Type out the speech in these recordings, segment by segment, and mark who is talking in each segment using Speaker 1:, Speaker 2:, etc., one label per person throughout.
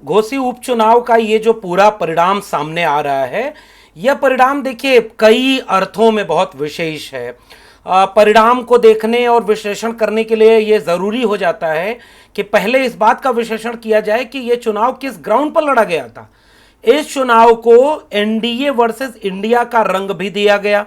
Speaker 1: घोसी उपचुनाव का ये जो पूरा परिणाम सामने आ रहा है, यह परिणाम देखिए कई अर्थों में बहुत विशेष है। परिणाम को देखने और विश्लेषण करने के लिए यह जरूरी हो जाता है कि पहले इस बात का विश्लेषण किया जाए कि यह चुनाव किस ग्राउंड पर लड़ा गया था। इस चुनाव को एनडीए वर्सेस इंडिया का रंग भी दिया गया।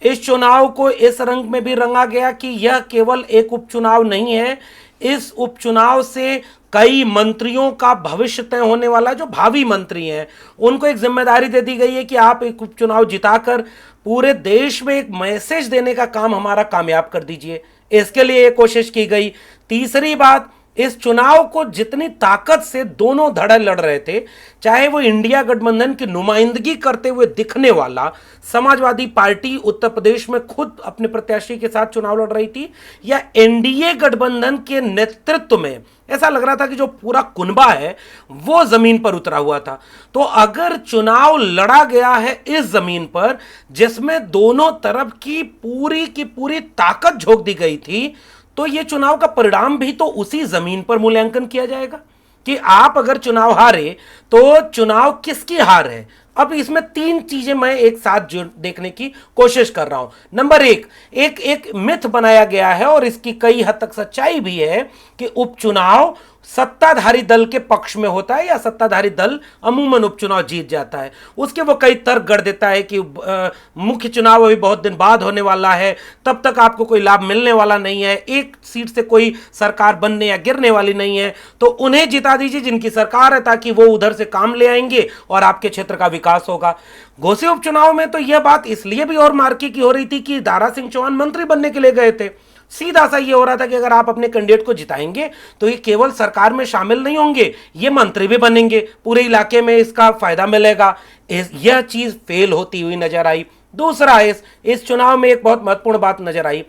Speaker 1: इस चुनाव को इस रंग में भी रंगा गया कि यह केवल एक उपचुनाव नहीं है, इस उपचुनाव से कई मंत्रियों का भविष्य तय होने वाला, जो भावी मंत्री हैं उनको एक जिम्मेदारी दे दी गई है कि आप एक उपचुनाव जिताकर पूरे देश में एक मैसेज देने का काम हमारा कामयाब कर दीजिए। इसके लिए एक कोशिश की गई। तीसरी बात, इस चुनाव को जितनी ताकत से दोनों धड़े लड़ रहे थे, चाहे वो इंडिया गठबंधन की नुमाइंदगी करते हुए दिखने वाला समाजवादी पार्टी उत्तर प्रदेश में खुद अपने प्रत्याशी के साथ चुनाव लड़ रही थी, या एनडीए गठबंधन के नेतृत्व में ऐसा लग रहा था कि जो पूरा कुनबा है वो जमीन पर उतरा हुआ था। तो अगर चुनाव लड़ा गया है इस जमीन पर जिसमें दोनों तरफ की पूरी ताकत झोंक दी गई थी, तो यह चुनाव का परिणाम भी तो उसी जमीन पर मूल्यांकन किया जाएगा कि आप अगर चुनाव हारे तो चुनाव किसकी हार है। अब इसमें तीन चीजें मैं एक साथ देखने की कोशिश कर रहा हूं। नंबर एक मिथ बनाया गया है और इसकी कई हद तक सच्चाई भी है कि उपचुनाव सत्ताधारी दल के पक्ष में होता है या सत्ताधारी दल अमूमन उपचुनाव जीत जाता है। उसके वो कई तर्क गढ़ देता है कि मुख्य चुनाव अभी बहुत दिन बाद होने वाला है, तब तक आपको कोई लाभ मिलने वाला नहीं है, एक सीट से कोई सरकार बनने या गिरने वाली नहीं है, तो उन्हें जिता दीजिए जिनकी सरकार है, ताकि वो उधर से काम ले आएंगे और आपके क्षेत्र का विकास होगा। घोसी उपचुनाव में तो यह बात इसलिए भी और मार्की की हो रही थी कि दारा सिंह चौहान मंत्री बनने के लिए गए थे। सीधा सा ये हो रहा था कि अगर आप अपने कैंडिडेट को जिताएंगे तो ये केवल सरकार में शामिल नहीं होंगे, ये मंत्री भी बनेंगे, पूरे इलाके में इसका फायदा मिलेगा। यह चीज फेल होती हुई नजर आई। दूसरा, इस चुनाव में एक बहुत महत्वपूर्ण बात नजर आई।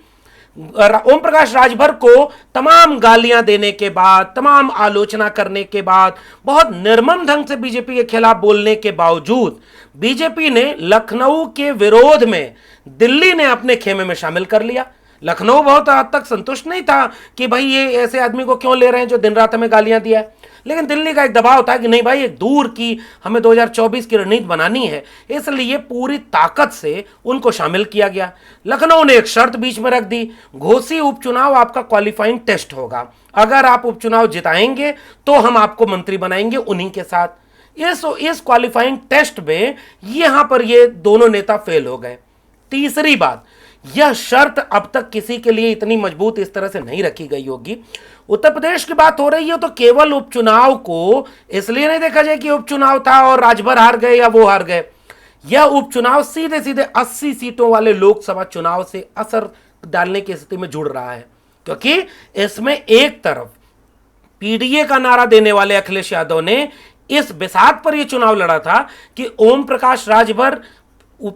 Speaker 1: ओम प्रकाश राजभर को तमाम गालियां देने के बाद, तमाम आलोचना करने के बाद, बहुत निर्मम ढंग से बीजेपी के खिलाफ बोलने के बावजूद बीजेपी ने लखनऊ के विरोध में दिल्ली ने अपने खेमे में शामिल कर लिया। लखनऊ बहुत हद तक संतुष्ट नहीं था कि भाई ये ऐसे आदमी को क्यों ले रहे हैं जो दिन रात हमें गालियां दिया है, लेकिन दिल्ली का एक दबाव था कि नहीं भाई, एक दूर की हमें 2024 की रणनीति बनानी है, इसलिए पूरी ताकत से उनको शामिल किया गया। लखनऊ ने एक शर्त बीच में रख दी, घोसी उपचुनाव आपका क्वालिफाइंग टेस्ट होगा, अगर आप उपचुनाव जिताएंगे तो हम आपको मंत्री बनाएंगे उन्हीं के साथ। इस क्वालिफाइंग टेस्ट में यहां पर ये दोनों नेता फेल हो गए। तीसरी बात, यह शर्त अब तक किसी के लिए इतनी मजबूत इस तरह से नहीं रखी गई होगी। उत्तर प्रदेश की बात हो रही है तो केवल उपचुनाव को इसलिए नहीं देखा जाए कि उपचुनाव था और राजभर हार गए या वो हार गए। यह उपचुनाव सीधे सीधे 80 सीटों वाले लोकसभा चुनाव से असर डालने की स्थिति में जुड़ रहा है, क्योंकि इसमें एक तरफ पीडीए का नारा देने वाले अखिलेश यादव ने इस बिसात पर यह चुनाव लड़ा था कि ओम प्रकाश राजभर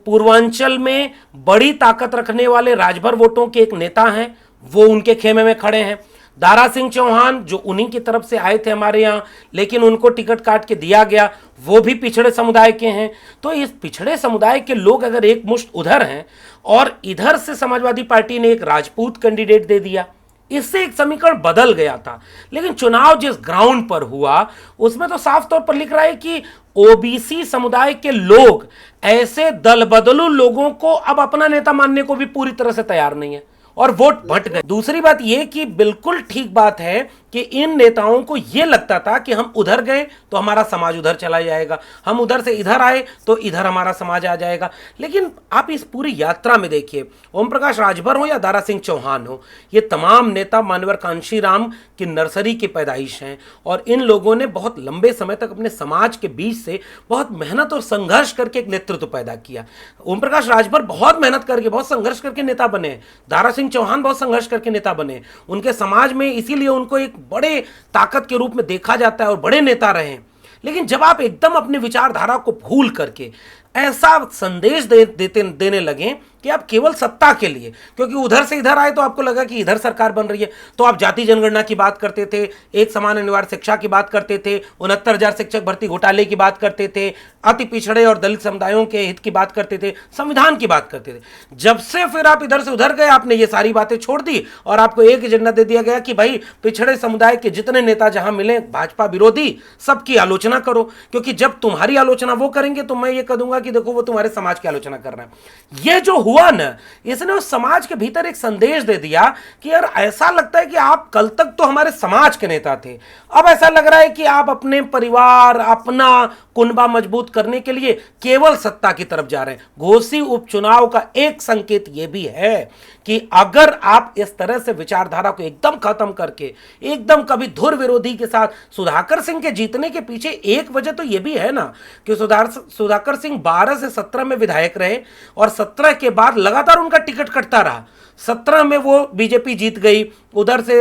Speaker 1: पूर्वांचल में बड़ी ताकत रखने वाले राजभर वोटों के एक नेता हैं, वो उनके खेमे में खड़े हैं। दारा सिंह चौहान जो उन्हीं की तरफ से आए थे हमारे यहाँ, लेकिन उनको टिकट काट के दिया गया, वो भी पिछड़े समुदाय के हैं। तो इस पिछड़े समुदाय के लोग अगर एक मुश्त उधर हैं और इधर से समाजवादी पार्टी ने एक राजपूत कैंडिडेट दे दिया, इससे एक समीकरण बदल गया था। लेकिन चुनाव जिस ग्राउंड पर हुआ उसमें तो साफ तौर पर लिख रहा है कि ओबीसी समुदाय के लोग ऐसे दल बदलू लोगों को अब अपना नेता मानने को भी पूरी तरह से तैयार नहीं है और वोट बंट गए। दूसरी बात यह कि बिल्कुल ठीक बात है कि इन नेताओं को यह लगता था कि हम उधर गए तो हमारा समाज उधर चला जाएगा, हम उधर से इधर आए तो इधर हमारा समाज आ जाएगा। लेकिन आप इस पूरी यात्रा में देखिए, ओम प्रकाश राजभर हो या दारा सिंह चौहान हो, ये तमाम नेता मानवर कांशीराम की नर्सरी की पैदाइश हैं और इन लोगों ने बहुत लंबे समय तक अपने समाज के बीच से बहुत मेहनत और संघर्ष करके एक नेतृत्व पैदा किया। ओम प्रकाश राजभर बहुत मेहनत करके, बहुत संघर्ष करके नेता बने, दारा सिंह चौहान बहुत संघर्ष करके नेता बने, उनके समाज में इसीलिए उनको एक बड़े ताकत के रूप में देखा जाता है और बड़े नेता रहे। लेकिन जब आप एकदम अपनी विचारधारा को भूल करके ऐसा संदेश देने लगे कि आप केवल सत्ता के लिए, क्योंकि उधर से इधर आए तो आपको लगा कि इधर सरकार बन रही है, तो आप जाति जनगणना की बात करते थे, एक समान अनिवार्य शिक्षा की बात करते थे, 69,000 शिक्षक भर्ती घोटाले की बात करते थे, अति पिछड़े और दलित समुदायों के हित की बात करते थे, संविधान की बात करते थे। जब से फिर आप इधर से उधर गए, आपने ये सारी बातें छोड़ दी और आपको एक एजेंडा दे दिया गया कि भाई पिछड़े समुदाय के जितने नेता जहां मिले भाजपा विरोधी, सबकी आलोचना करो, क्योंकि जब तुम्हारी आलोचना वो करेंगे तो मैं ये कह दूंगा कि देखो वो तुम्हारे समाज की आलोचना कर रहे हैं। ये जो हुआ ना, इसने उस समाज के भीतर एक संदेश दे दिया कि यार ऐसा लगता है कि आप कल तक तो हमारे समाज के नेता थे, अब ऐसा लग रहा है कि आप अपने परिवार, अपना कुनबा मजबूत करने के लिए केवल सत्ता की तरफ जा रहे हैं। घोसी उपचुनाव का एक संकेत यह भी है कि अगर आप इस तरह से विचारधारा को एकदम खत्म करके एकदम कभी धुर विरोधी के साथ, सुधाकर सिंह के जीतने के पीछे एक वजह तो यह भी है ना कि सुधाकर सिंह 12 से 17 में विधायक रहे और 17 के बाद लगातार उनका टिकट कटता रहा। 17 में वो बीजेपी जीत गई, उधर से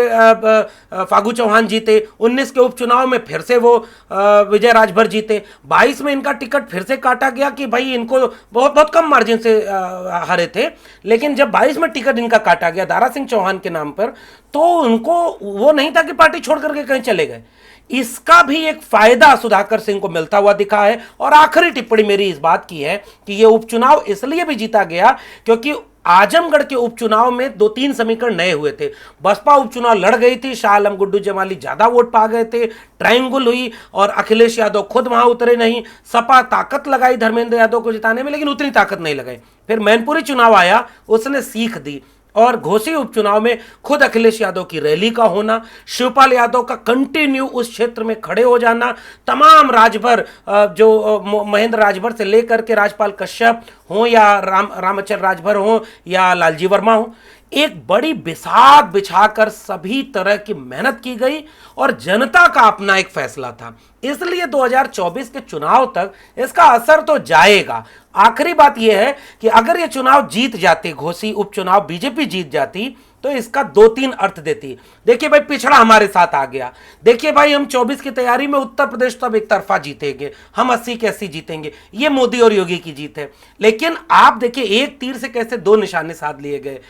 Speaker 1: फागू चौहान जीते, 19 के उपचुनाव में फिर से वो विजय राजभर जीते, 22 में इनका टिकट फिर से काटा गया कि भाई इनको बहुत बहुत कम मार्जिन से हारे थे, लेकिन जब 22 में टिकट इनका काटा गया दारा सिंह चौहान के नाम पर, तो उनको वो नहीं था कि पार्टी छोड़ करके कहीं चले गए। इसका भी एक फायदा सुधाकर सिंह को मिलता हुआ दिखा है। और आखिरी टिप्पणी मेरी इस बात की है कि यह उपचुनाव इसलिए भी जीता गया क्योंकि आजमगढ़ के उपचुनाव में 2-3 समीकरण नए हुए थे। बसपा उपचुनाव लड़ गई थी, शाह आलम गुड्डू जमाली ज्यादा वोट पा गए थे, ट्रायंगल हुई और अखिलेश यादव खुद वहां उतरे नहीं। सपा ताकत लगाई धर्मेंद्र यादव को जिताने में, लेकिन उतनी ताकत नहीं लगाई। फिर मैनपुरी चुनाव आया, उसने सीख दी और घोसी उपचुनाव में खुद अखिलेश यादव की रैली का होना, शिवपाल यादव का कंटिन्यू उस क्षेत्र में खड़े हो जाना, तमाम राजभर जो महेंद्र राजभर से लेकर के राजपाल कश्यप हो या रामचंद्र राजभर हो या लालजी वर्मा हो, एक बड़ी बिसात बिछाकर सभी तरह की मेहनत की गई और जनता का अपना एक फैसला था। इसलिए 2024 के चुनाव तक इसका असर तो जाएगा। आखिरी बात यह है कि अगर ये चुनाव जीत जाते, घोसी उपचुनाव बीजेपी जीत जाती, तो इसका 2-3 अर्थ देती। देखिए भाई पिछड़ा हमारे साथ आ गया, देखिए भाई हम 24 की तैयारी में उत्तर प्रदेश तो अब एक तरफा जीतेंगे, हम 80 के 80 जीतेंगे, ये मोदी और योगी की जीत है। लेकिन आप देखिए एक तीर से कैसे 2 निशाने साध लिए गए।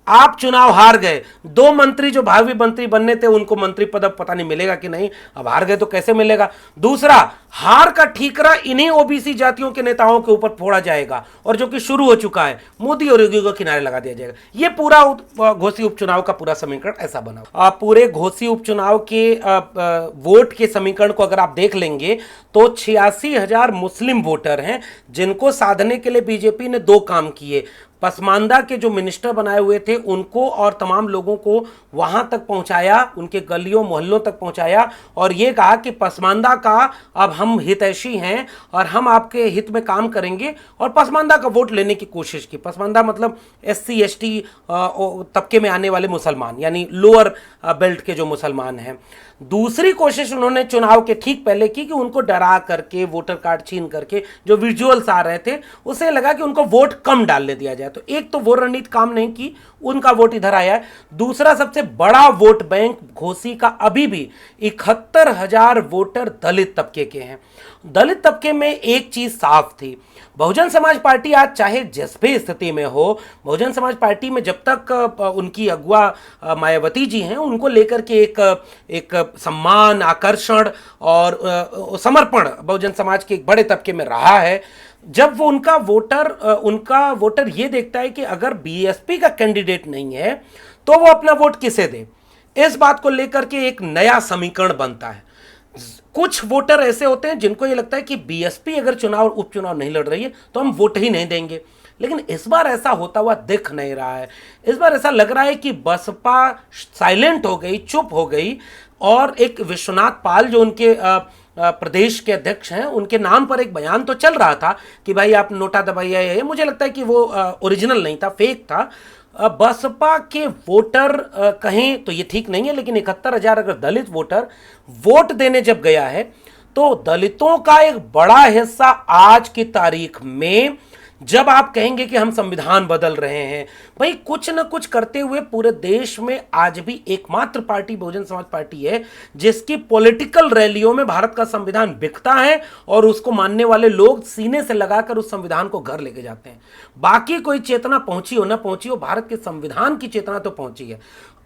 Speaker 1: आप चुनाव हार गए, 2 मंत्री जो भावी मंत्री बनने थे उनको मंत्री पद पता नहीं मिलेगा कि नहीं, अब हार गए तो कैसे मिलेगा। दूसरा, हार का ठीकरा इन्हीं ओबीसी जातियों के नेताओं के ऊपर फोड़ा जाएगा और जो कि शुरू हो चुका है, मोदी और योगी को किनारे लगा दिया जाएगा। ये पूरा घोसी उपचुनाव का पूरा समीकरण ऐसा बना। पूरे घोसी उपचुनाव के वोट के समीकरण को अगर आप देख लेंगे तो 86,000 मुस्लिम वोटर हैं जिनको साधने के लिए बीजेपी ने 2 काम किए। पसमानदा के जो मिनिस्टर बनाए हुए थे उनको और तमाम लोगों को वहां तक पहुंचाया, उनके गलियों मोहल्लों तक पहुंचाया और यह कहा कि पसमानदा का अब हम हितैषी हैं और हम आपके हित में काम करेंगे और पसमानदा का वोट लेने की कोशिश की। पसमानदा मतलब SC ST तबके में आने वाले मुसलमान, यानी लोअर बेल्ट के जो मुसलमान हैं। दूसरी कोशिश उन्होंने चुनाव के ठीक पहले की कि उनको डरा करके, वोटर कार्ड छीन करके जो विजुअल्स आ रहे थे उसे लगा कि उनको वोट कम डालने दिया जाए। तो एक तो वो रणनीति काम नहीं की, उनका वोट इधर आया है। दूसरा सबसे बड़ा वोट बैंक घोसी का अभी भी 71,000 वोटर दलित तबके के हैं। दलित तबके में एक चीज साफ थी, बहुजन समाज पार्टी आज चाहे जिस भी स्थिति में हो, बहुजन समाज पार्टी में जब तक उनकी अगुआ मायावती जी हैं उनको लेकर के एक सम्मान, आकर्षण और समर्पण बहुजन समाज के एक बड़े तबके में रहा है। जब वो उनका वोटर ये देखता है कि अगर बीएसपी का कैंडिडेट नहीं है तो वो अपना वोट किसे दे, इस बात को लेकर के एक नया समीकरण बनता है। कुछ वोटर ऐसे होते हैं जिनको ये लगता है कि बीएसपी अगर चुनाव उपचुनाव नहीं लड़ रही है तो हम वोट ही नहीं देंगे। लेकिन इस बार ऐसा होता हुआ दिख नहीं रहा है। इस बार ऐसा लग रहा है कि बसपा साइलेंट हो गई, चुप हो गई और एक विश्वनाथ पाल जो उनके प्रदेश के अध्यक्ष हैं, उनके नाम पर एक बयान तो चल रहा था कि भाई आप नोटा दबाइए, मुझे लगता है कि वो ओरिजिनल नहीं था, फेक था। बसपा के वोटर कहें तो ये ठीक नहीं है, लेकिन 71,000 अगर दलित वोटर वोट देने जब गया है तो दलितों का एक बड़ा हिस्सा आज की तारीख में जब आप कहेंगे कि हम संविधान बदल रहे हैं, भाई कुछ न कुछ करते हुए पूरे देश में आज भी एकमात्र पार्टी बहुजन समाज पार्टी है जिसकी पॉलिटिकल रैलियों में भारत का संविधान बिकता है और उसको मानने वाले लोग सीने से लगाकर उस संविधान को घर लेके जाते हैं। बाकी कोई चेतना पहुंची हो ना पहुंची हो, भारत के संविधान की चेतना तो पहुंची है।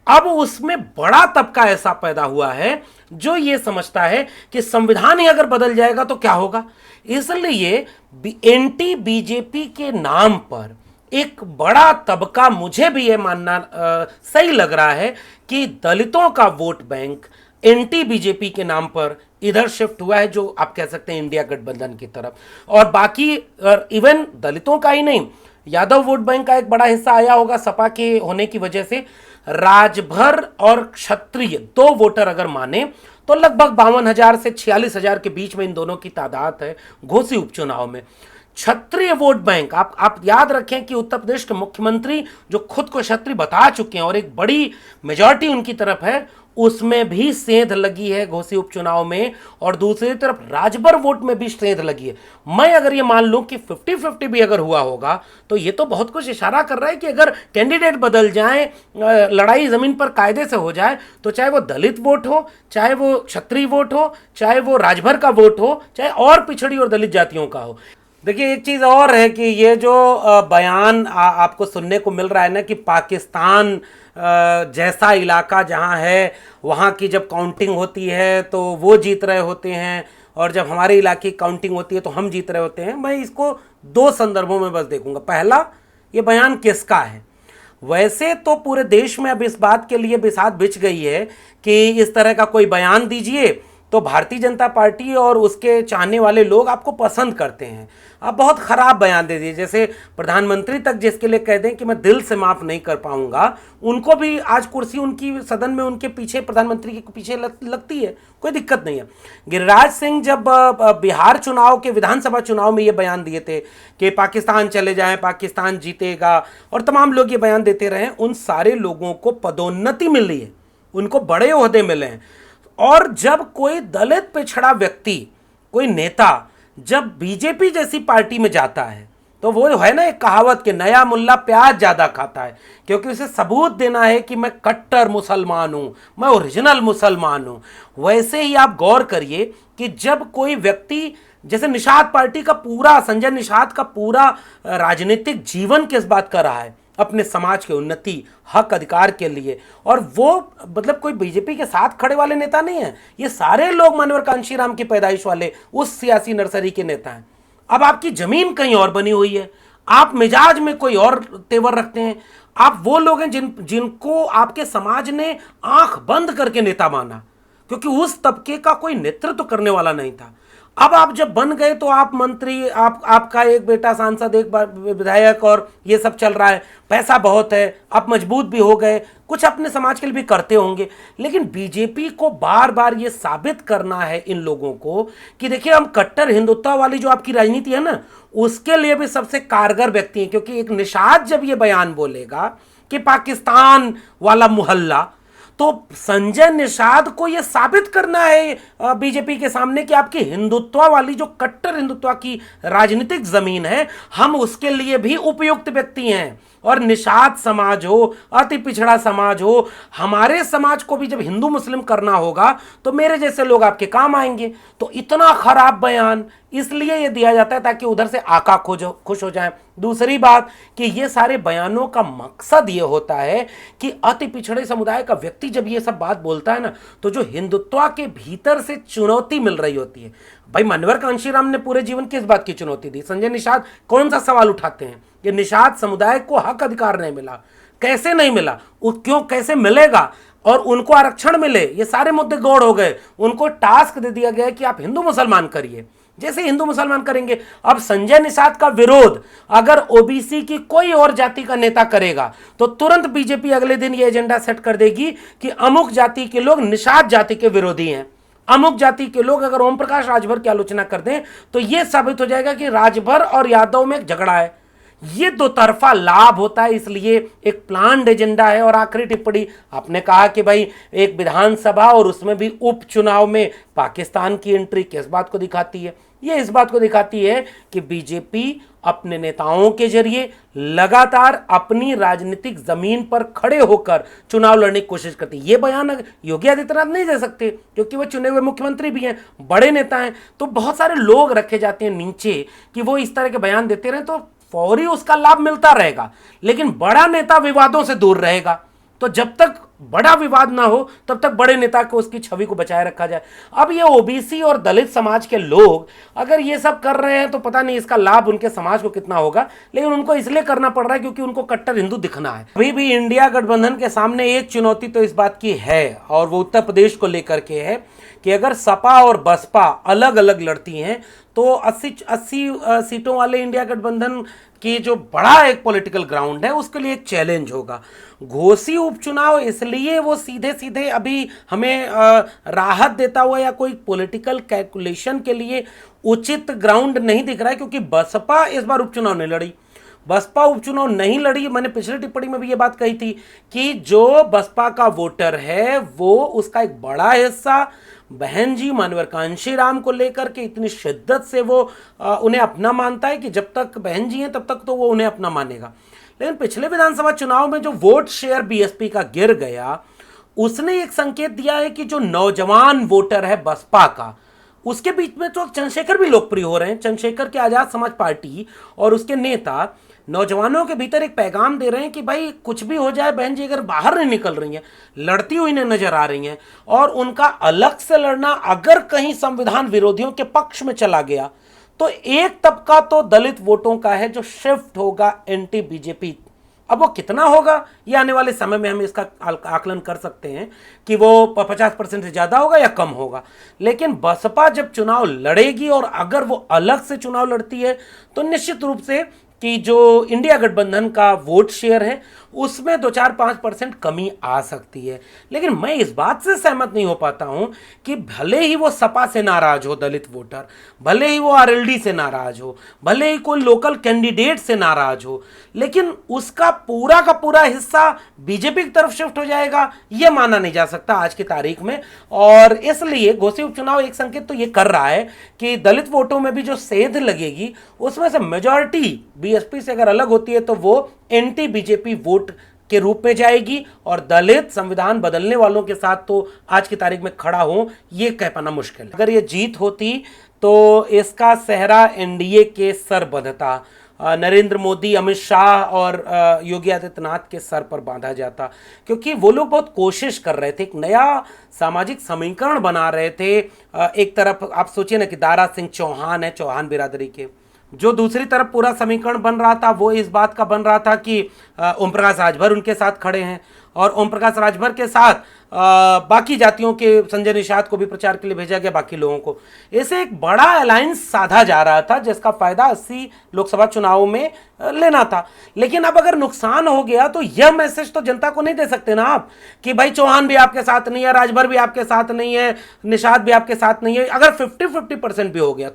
Speaker 1: अब उसमें बड़ा तबका ऐसा पैदा हुआ है जो ये समझता है कि संविधान ही अगर बदल जाएगा तो क्या होगा। इसलिए एंटी बीजेपी के नाम पर एक बड़ा तबका, मुझे भी ये मानना सही लग रहा है कि दलितों का वोट बैंक एंटी बीजेपी के नाम पर इधर शिफ्ट हुआ है, जो आप कह सकते हैं इंडिया गठबंधन की तरफ। और बाकी इवन दलितों का ही नहीं, यादव वोट बैंक का एक बड़ा हिस्सा आया होगा सपा के होने की वजह से। राजभर और क्षत्रिय दो वोटर अगर माने तो लगभग 52,000 से 46,000 के बीच में इन दोनों की तादाद है घोसी उपचुनाव में। क्षत्रिय वोट बैंक, आप याद रखें कि उत्तर प्रदेश के मुख्यमंत्री जो खुद को क्षत्रिय बता चुके हैं और एक बड़ी मेजॉरिटी उनकी तरफ है, उसमें भी सेंध लगी है घोसी उपचुनाव में, और दूसरी तरफ राजभर वोट में भी सेंध लगी है। मैं अगर ये मान लूं कि 50-50 भी अगर हुआ होगा तो ये तो बहुत कुछ इशारा कर रहा है कि अगर कैंडिडेट बदल जाए, लड़ाई जमीन पर कायदे से हो जाए, तो चाहे वो दलित वोट हो, चाहे वो क्षत्रिय वोट हो, चाहे वो राजभर का वोट हो, चाहे और पिछड़ी और दलित जातियों का हो। देखिए एक चीज़ और है कि ये जो बयान आपको सुनने को मिल रहा है ना कि पाकिस्तान जैसा इलाका जहाँ है वहाँ की जब काउंटिंग होती है तो वो जीत रहे होते हैं और जब हमारे इलाके की काउंटिंग होती है तो हम जीत रहे होते हैं। मैं इसको दो संदर्भों में बस देखूंगा। पहला, ये बयान किसका है। वैसे तो पूरे देश में अब इस बात के लिए बिसात बिछ गई है कि इस तरह का कोई बयान दीजिए तो भारतीय जनता पार्टी और उसके चाहने वाले लोग आपको पसंद करते हैं। आप बहुत ख़राब बयान दे दिए, जैसे प्रधानमंत्री तक जिसके लिए कह दें कि मैं दिल से माफ़ नहीं कर पाऊंगा, उनको भी आज कुर्सी उनकी सदन में उनके पीछे, प्रधानमंत्री के पीछे लगती है, कोई दिक्कत नहीं है। गिरिराज सिंह जब बिहार चुनाव के, विधानसभा चुनाव में ये बयान दिए थे कि पाकिस्तान चले जाएं, पाकिस्तान जीतेगा, और तमाम लोग ये बयान देते रहे, उन सारे लोगों को पदोन्नति मिली है, उनको बड़े ओहदे मिले हैं। और जब कोई दलित पिछड़ा व्यक्ति, कोई नेता जब बीजेपी जैसी पार्टी में जाता है तो वो है ना एक कहावत कि नया मुल्ला प्याज ज़्यादा खाता है, क्योंकि उसे सबूत देना है कि मैं कट्टर मुसलमान हूँ, मैं ओरिजिनल मुसलमान हूँ। वैसे ही आप गौर करिए कि जब कोई व्यक्ति, जैसे निषाद पार्टी का पूरा, संजय निषाद का पूरा राजनीतिक जीवन किस बात का रहा है, अपने समाज के उन्नति, हक अधिकार के लिए, और वो मतलब कोई बीजेपी के साथ खड़े वाले नेता नहीं है, ये सारे लोग मानवर कांशीराम की पैदाइश वाले उस सियासी नर्सरी के नेता हैं। अब आपकी जमीन कहीं और बनी हुई है, आप मिजाज में कोई और तेवर रखते हैं, आप वो लोग हैं जिनको आपके समाज ने आंख बंद करके नेता माना, क्योंकि उस तबके का कोई नेतृत्व करने वाला नहीं था। अब आप जब बन गए तो आप मंत्री, आपका एक बेटा सांसद, एक विधायक, और ये सब चल रहा है, पैसा बहुत है, आप मजबूत भी हो गए, कुछ अपने समाज के लिए भी करते होंगे। लेकिन बीजेपी को बार बार ये साबित करना है इन लोगों को कि देखिए हम कट्टर हिंदुत्व वाली जो आपकी राजनीति है ना, उसके लिए भी सबसे कारगर व्यक्ति हैं। क्योंकि एक निषाद जब ये बयान बोलेगा कि पाकिस्तान वाला मोहल्ला, तो संजय निषाद को यह साबित करना है बीजेपी के सामने कि आपकी हिंदुत्व वाली जो कट्टर हिंदुत्व की राजनीतिक जमीन है, हम उसके लिए भी उपयुक्त व्यक्ति हैं। और निषाद समाज हो, अति पिछड़ा समाज हो, हमारे समाज को भी जब हिंदू मुस्लिम करना होगा तो मेरे जैसे लोग आपके काम आएंगे। तो इतना खराब बयान इसलिए ये दिया जाता है ताकि उधर से आका खुश हो जाए। दूसरी बात कि ये सारे बयानों का मकसद ये होता है कि अति पिछड़े समुदाय का व्यक्ति जब ये सब बात बोलता है ना, तो जो हिंदुत्व के भीतर से चुनौती मिल रही होती है। भाई मानवर कांशीराम ने पूरे जीवन किस बात की चुनौती दी? संजय निषाद कौन सा सवाल उठाते हैं कि निषाद समुदाय को हक अधिकार नहीं मिला, कैसे नहीं मिला, क्यों, कैसे मिलेगा, और उनको आरक्षण मिले, ये सारे मुद्दे गौड़ हो गए। उनको टास्क दे दिया गया कि आप हिंदू मुसलमान करिए, जैसे हिंदू मुसलमान करेंगे। अब संजय निषाद का विरोध अगर ओबीसी की कोई और जाति का नेता करेगा तो तुरंत बीजेपी अगले दिन ये एजेंडा सेट कर देगी कि अमुक जाति के लोग निषाद जाति के विरोधी हैं। अमुक जाति के लोग अगर ओम प्रकाश राजभर की आलोचना कर दें तो यह साबित हो जाएगा कि राजभर और यादव में एक झगड़ा है, ये दो तरफा लाभ होता है, इसलिए एक प्लान्ड एजेंडा है। और आखिरी टिप्पणी, आपने कहा कि भाई एक विधानसभा और उसमें भी उपचुनाव में पाकिस्तान की एंट्री किस बात को दिखाती है? ये इस बात को दिखाती है कि बीजेपी अपने नेताओं के जरिए लगातार अपनी राजनीतिक जमीन पर खड़े होकर चुनाव लड़ने की कोशिश करती है। ये बयान योगी आदित्यनाथ नहीं दे सकते क्योंकि वो चुने हुए मुख्यमंत्री भी हैं, बड़े नेता हैं, तो बहुत सारे लोग रखे जाते हैं नीचे कि वो इस तरह के बयान देते रहे, तो फौरी उसका लाभ मिलता रहेगा। लेकिन बड़ा नेता विवादों से दूर रहेगा, तो जब तक बड़ा विवाद ना हो तब तक बड़े नेता को उसकी छवि को बचाए रखा जाए। अब ये ओबीसी और दलित समाज के लोग अगर ये सब कर रहे हैं तो पता नहीं इसका लाभ उनके समाज को कितना होगा, लेकिन उनको इसलिए करना पड़ रहा है क्योंकि उनको कट्टर हिंदू दिखना है। अभी भी इंडिया गठबंधन के सामने एक चुनौती तो इस बात की है, और वो उत्तर प्रदेश को लेकर के है कि अगर सपा और बसपा अलग अलग लड़ती हैं तो 80 सीटों वाले इंडिया गठबंधन की जो बड़ा एक पॉलिटिकल ग्राउंड है उसके लिए एक चैलेंज होगा। घोसी उपचुनाव इसलिए वो सीधे सीधे अभी हमें राहत देता हुआ या कोई पॉलिटिकल कैलकुलेशन के लिए उचित ग्राउंड नहीं दिख रहा है, क्योंकि बसपा इस बार उपचुनाव नहीं लड़ी। बसपा उपचुनाव नहीं लड़ी, मैंने पिछली टिप्पणी में भी ये बात कही थी कि जो बसपा का वोटर है वो उसका एक बड़ा हिस्सा बहन जी मानवर कांशीराम को लेकर के इतनी शिद्दत से वो उन्हें अपना मानता है कि जब तक बहन जी हैं तब तक तो वो उन्हें अपना मानेगा। लेकिन पिछले विधानसभा चुनाव में जो वोट शेयर बीएसपी का गिर गया, उसने एक संकेत दिया है कि जो नौजवान वोटर है बसपा का, उसके बीच में तो चंद्रशेखर भी लोकप्रिय हो रहे हैं। चंद्रशेखर के आजाद समाज पार्टी और उसके नेता नौजवानों के भीतर एक पैगाम दे रहे हैं कि भाई कुछ भी हो जाए, बहन जी अगर बाहर नहीं निकल रही हैं, लड़ती हुई नहीं नजर आ रही हैं, और उनका अलग से लड़ना अगर कहीं संविधान विरोधियों के पक्ष में चला गया तो एक तबका तो दलित वोटों का है जो शिफ्ट होगा एंटी बीजेपी। अब वो कितना होगा ये आने वाले समय में हम इसका आकलन कर सकते हैं कि वो 50% से ज़्यादा होगा या कम होगा। लेकिन बसपा जब चुनाव लड़ेगी और अगर वो अलग से चुनाव लड़ती है तो निश्चित रूप से कि जो इंडिया गठबंधन का वोट शेयर है उसमें 2-4-5% कमी आ सकती है। लेकिन मैं इस बात से सहमत नहीं हो पाता हूं कि भले ही वो सपा से नाराज हो दलित वोटर, भले ही वो आरएलडी से नाराज हो, भले ही कोई लोकल कैंडिडेट से नाराज हो, लेकिन उसका पूरा का पूरा हिस्सा बीजेपी की तरफ शिफ्ट हो जाएगा ये माना नहीं जा सकता आज की तारीख में। और इसलिए घोसी उपचुनाव एक संकेत तो ये कर रहा है कि दलित वोटों में भी जो सेंध लगेगी उसमें से मेजॉरिटी बीएसपी से अगर अलग होती है तो वो एंटी बीजेपी वोट के रूप में जाएगी, और दलित संविधान बदलने वालों के साथ तो आज की तारीख में खड़ा हो ये कह पाना मुश्किल है। अगर ये जीत होती तो इसका सेहरा एनडीए के सर बंधता, नरेंद्र मोदी, अमित शाह और योगी आदित्यनाथ के सर पर बांधा जाता, क्योंकि वो लोग बहुत कोशिश कर रहे थे, एक नया सामाजिक समीकरण बना रहे थे। एक तरफ आप सोचिए ना कि दारा सिंह चौहान है चौहान बिरादरी के, जो दूसरी तरफ पूरा समीकरण बन रहा था वो इस बात का बन रहा था कि ओम प्रकाश राजभर उनके साथ खड़े हैं, और ओम प्रकाश राजभर के साथ बाकी जातियों के संजय निषाद को भी प्रचार के लिए भेजा गया, बाकी लोगों को। इसे एक बड़ा अलायंस साधा जा रहा था जिसका फायदा 80 लोकसभा चुनावों में लेना था। लेकिन अब अगर नुकसान हो गया तो यह मैसेज तो जनता को नहीं दे सकते ना आप कि भाई चौहान भी आपके साथ नहीं है, राजभर भी आपके साथ नहीं है, निषाद भी आपके साथ नहीं है। अगर 50-50% भी हो गया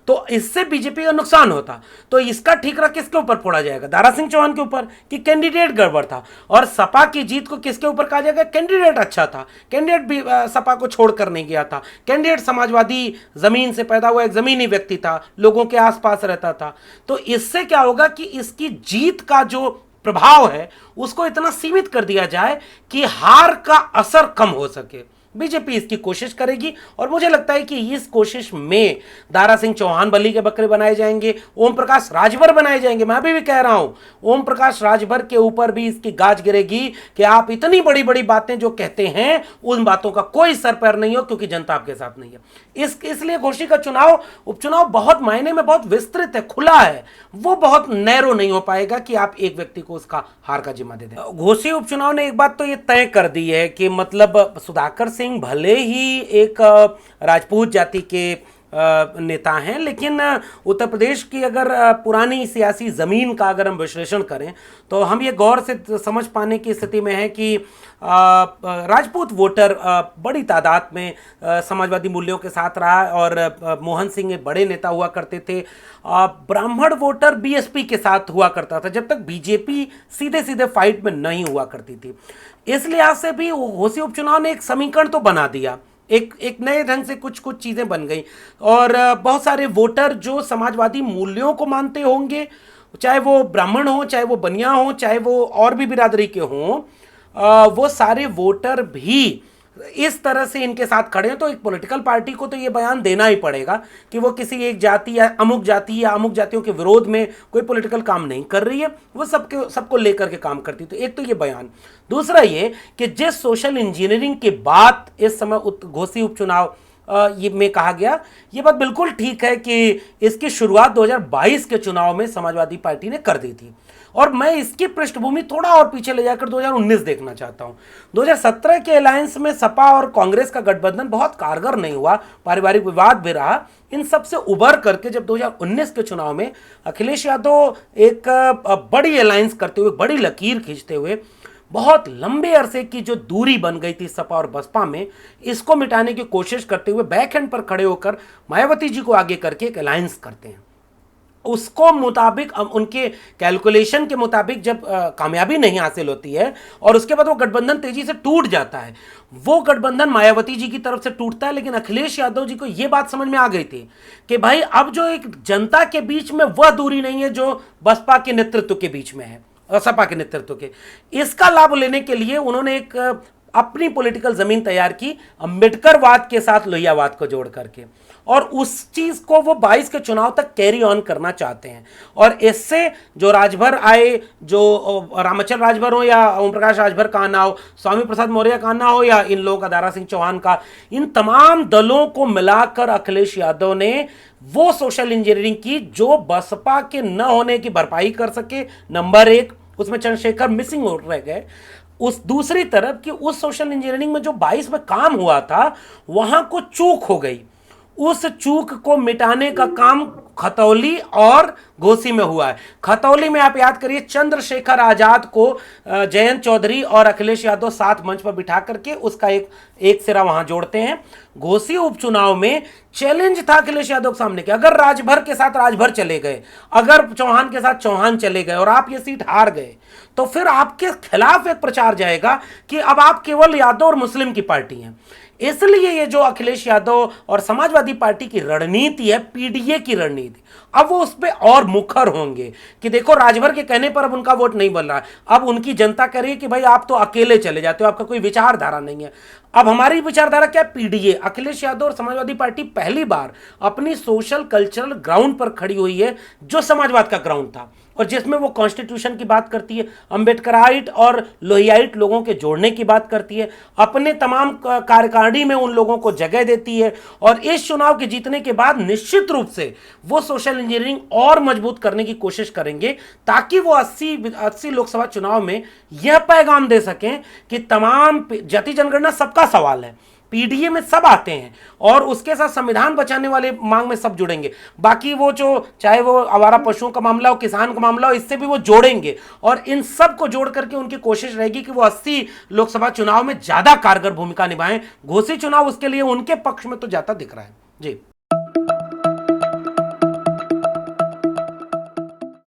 Speaker 1: तो इससे बीजेपी का नुकसान होता। तो इसका ठीकरा किसके ऊपर फोड़ा जाएगा? दारा सिंह चौहान के ऊपर कि कैंडिडेट गड़बड़ था। और सपा की जीत को किसके ऊपर कहा जाएगा? कैंडिडेट अच्छा था, कैंडिडेट भी सपा को छोड़कर नहीं गया था, कैंडिडेट समाजवादी जमीन से पैदा हुआ एक जमीनी व्यक्ति था, लोगों के आसपास रहता था। तो इससे क्या होगा कि इसकी जीत का जो प्रभाव है उसको इतना सीमित कर दिया जाए कि हार का असर कम हो सके। बीजेपी इसकी कोशिश करेगी, और मुझे लगता है कि इस कोशिश में दारा सिंह चौहान बली के बकरे बनाए जाएंगे, ओम प्रकाश राजभर बनाए जाएंगे। मैं अभी भी कह रहा हूं ओम प्रकाश राजभर के ऊपर भी इसकी गाज गिरेगी कि आप इतनी बड़ी बड़ी बातें जो कहते हैं उन बातों का कोई सर पैर नहीं हो, क्योंकि जनता आपके साथ नहीं है। इसलिए घोसी का चुनाव उपचुनाव बहुत मायने में बहुत विस्तृत है, खुला है, वो बहुत नैरो नहीं हो पाएगा कि आप एक व्यक्ति को उसका हार का जिम्मा दे दें। घोसी उपचुनाव ने एक बात तो ये तय कर दी है कि मतलब सुधाकर सिंह भले ही एक राजपूत जाति के नेता हैं, लेकिन उत्तर प्रदेश की अगर पुरानी सियासी ज़मीन का अगर हम विश्लेषण करें तो हम ये गौर से समझ पाने की स्थिति में है कि राजपूत वोटर बड़ी तादाद में समाजवादी मूल्यों के साथ रहा और मोहन सिंह एक बड़े नेता हुआ करते थे। ब्राह्मण वोटर बीएसपी के साथ हुआ करता था जब तक बीजेपी सीधे सीधे फाइट में नहीं हुआ करती थी। इस लिहाज से भी घोसी उपचुनाव ने एक समीकरण तो बना दिया, एक नए ढंग से कुछ चीज़ें बन गई और बहुत सारे वोटर जो समाजवादी मूल्यों को मानते होंगे, चाहे वो ब्राह्मण हो, चाहे वो बनिया हो, चाहे वो और भी बिरादरी के हों, वो सारे वोटर भी इस तरह से इनके साथ खड़े हैं। तो एक पॉलिटिकल पार्टी को तो ये बयान देना ही पड़ेगा कि वो किसी एक जाति या अमुक जातियों के विरोध में कोई पॉलिटिकल काम नहीं कर रही है, वो सबको लेकर के काम करती। तो एक तो ये बयान, दूसरा ये कि जिस सोशल इंजीनियरिंग की बात इस समय घोसी उपचुनाव ये में कहा गया, ये बात बिल्कुल ठीक है कि इसकी शुरुआत 2022 के चुनाव में समाजवादी पार्टी ने कर दी थी और मैं इसकी पृष्ठभूमि थोड़ा और पीछे ले जाकर 2019 देखना चाहता हूं। 2017 के अलायंस में सपा और कांग्रेस का गठबंधन बहुत कारगर नहीं हुआ, पारिवारिक विवाद भी रहा। इन सब से उबर करके जब 2019 के चुनाव में अखिलेश यादव एक बड़ी अलायंस करते हुए, बड़ी लकीर खींचते हुए, बहुत लंबे अरसे की जो दूरी बन गई थी सपा और बसपा में, इसको मिटाने की कोशिश करते हुए बैक एंड पर खड़े होकर मायावती जी को आगे करके एक अलायंस करते हैं। उसको मुताबिक, उनके कैलकुलेशन के मुताबिक जब कामयाबी नहीं हासिल होती है और उसके बाद वो गठबंधन तेजी से टूट जाता है, वो गठबंधन मायावती जी की तरफ से टूटता है। लेकिन अखिलेश यादव जी को ये बात समझ में आ गई थी कि भाई अब जो एक जनता के बीच में वह दूरी नहीं है जो बसपा के नेतृत्व के बीच में है, सपा के नेतृत्व के। इसका लाभ लेने के लिए उन्होंने एक अपनी पॉलिटिकल जमीन तैयार की अम्बेडकरवाद के साथ लोहियावाद को जोड़ करके, और उस चीज को वो 22 के चुनाव तक कैरी ऑन करना चाहते हैं। और इससे जो राजभर आए, जो रामचंद्र राजभर हो या ओम प्रकाश राजभर का आना हो, स्वामी प्रसाद मौर्य का आना हो या इन लोगों का दारा सिंह चौहान का, इन तमाम दलों को मिलाकर अखिलेश यादव ने वो सोशल इंजीनियरिंग की जो बसपा के न होने की भरपाई कर सके, नंबर एक, उसमें चंद्रशेखर मिसिंग हो रह गए। उस दूसरी तरफ कि उस सोशल इंजीनियरिंग में जो 22 में काम हुआ था वहां को चूक हो गई, उस चूक को मिटाने का काम खतौली और घोसी में हुआ है। खतौली में आप याद करिए, चंद्रशेखर आजाद को जयंत चौधरी और अखिलेश यादव साथ मंच पर बिठा करके उसका एक सिरा वहां जोड़ते हैं। घोसी उपचुनाव में चैलेंज था अखिलेश यादव के सामने कि अगर राजभर के साथ राजभर चले गए, अगर चौहान के साथ चौहान चले गए और आप ये सीट हार गए, तो फिर आपके खिलाफ एक प्रचार जाएगा कि अब आप केवल यादव और मुस्लिम की पार्टी हैं। इसलिए ये जो अखिलेश यादव और समाजवादी पार्टी की रणनीति है, पीडीए की रणनीति, अब वो उस पर और मुखर होंगे कि देखो राजभर के कहने पर अब उनका वोट नहीं बन रहा है, अब उनकी जनता कह रही है कि भाई आप तो अकेले चले जाते हो, आपका कोई विचारधारा नहीं है। अब हमारी विचारधारा क्या, पीडीए। अखिलेश यादव और समाजवादी पार्टी पहली बार अपनी सोशल कल्चरल ग्राउंड पर खड़ी हुई है, जो समाजवाद का ग्राउंड था और जिसमें वो कॉन्स्टिट्यूशन की बात करती है, अम्बेडकराइट और लोहियाइट लोगों के जोड़ने की बात करती है, अपने तमाम कार्यकारिणी में उन लोगों को जगह देती है। और इस चुनाव के जीतने के बाद निश्चित रूप से वो सोशल इंजीनियरिंग और मजबूत करने की कोशिश करेंगे ताकि वो 80 लोकसभा चुनाव में यह पैगाम दे सकें कि तमाम जाति जनगणना सबका सवाल है, पीडीए में सब आते हैं और उसके साथ संविधान बचाने वाले मांग में सब जुड़ेंगे। बाकी वो जो चाहे वो आवारा पशुओं का मामला हो, किसान का मामला हो, इससे भी वो जोड़ेंगे और इन सब को जोड़ करके उनकी कोशिश रहेगी कि वो 80 लोकसभा चुनाव में ज्यादा कारगर भूमिका निभाएं। घोसी चुनाव उसके लिए उनके पक्ष में तो जाता दिख रहा है। जी।